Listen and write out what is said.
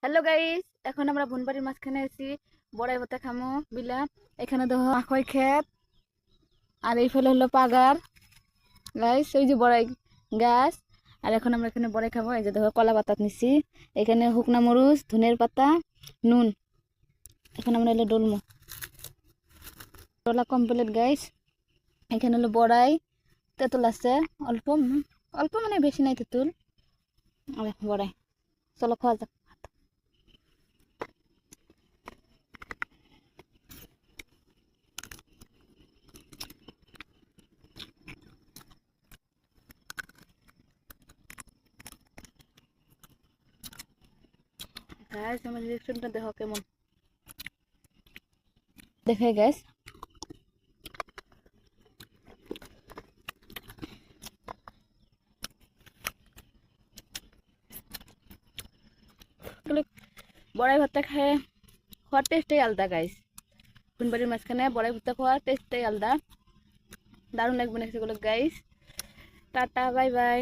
Hello guys, এখন আমরা বনবাড়ির মাঝখানে আছি। বড়াই ভর্তা খামো বিলা। এখানে দেখো আখই ক্ষেত, আর এই ফলে হলো পাগার। গাইস, ওই যে বড়াই গাছ। আর এখন আমরা এখানে বড়াই খাবো। এই যে দেখো কলা পাতা নিছি, এখানে শুকনা মরিচ, ধনের পাতা, নুন। এখন আমরা হলো ডলমু ডলা কমপ্লিট গাইস। এখানে হলো বড়াই, তেঁতুল আছে অল্প, অল্প মানে বেশি নাই তেঁতুল। আর বড়াই, চলো খাওয়া যাক। গাইস, আমার রিয়েকশনটা দেখো কেমন দেখে গাইস। বড়াই ভর্তা খায় খাওয়ার টেস্টটাই আলাদা গাইস। ফুনবাড়ির মাঝখানে বড়াই ভর্তা খাওয়ার টেস্টটাই আলাদা। দারুণ লাগবে না সেগুলো গাইস। Tata, bye bye.